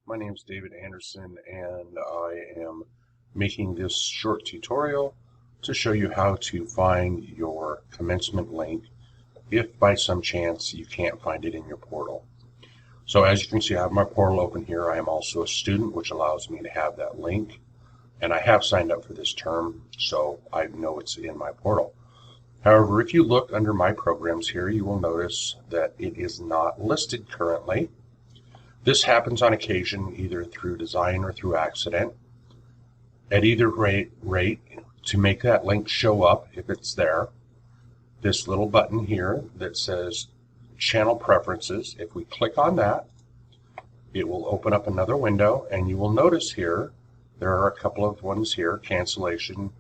My name is David Anderson, and I am making this short tutorial to show you how to find your commencement link if by some chance you can't find it in your portal. So as you can see, I have my portal open here. I am also a student, which allows me to have that link, and I have signed up for this term, so I know it's in my portal. However, if you look under my programs here, you will notice that it is not listed currently. This happens on occasion, either through design or through accident. At either rate, to make that link show up, if it's there, this little button here that says Channel Preferences, if we click on that, it will open up another window, and you will notice here there are a couple of ones here: Cancellation,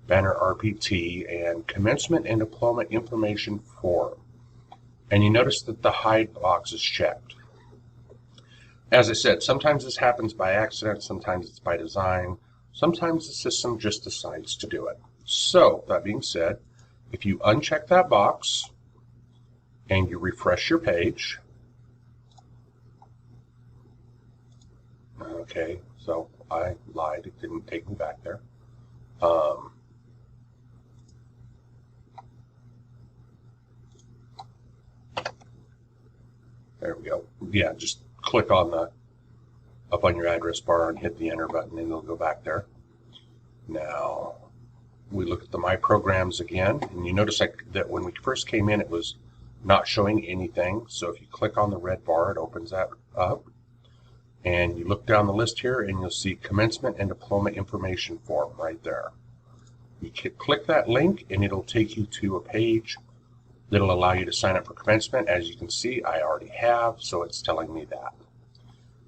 Banner RPT, and Commencement and Diploma Information Form. And you notice that the hide box is checked. As I said, sometimes this happens by accident, sometimes it's by design, sometimes the system just decides to do it. So, that being said, if you uncheck that box and you refresh your page, okay, so I lied, it didn't take me back there. There we go. Yeah, just click on up on your address bar and hit the enter button, and it'll go back there. Now we look at the My Programs again, and you notice that when we first came in, it was not showing anything. So if you click on the red bar, it opens that up, and you look down the list here, and you'll see Commencement and Diploma Information Form right there. You click that link, and it'll take you to a page that'll allow you to sign up for commencement. As you can see, I already have, so it's telling me that.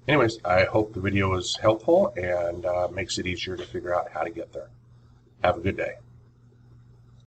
Anyways, I hope the video was helpful and makes it easier to figure out how to get there. Have a good day.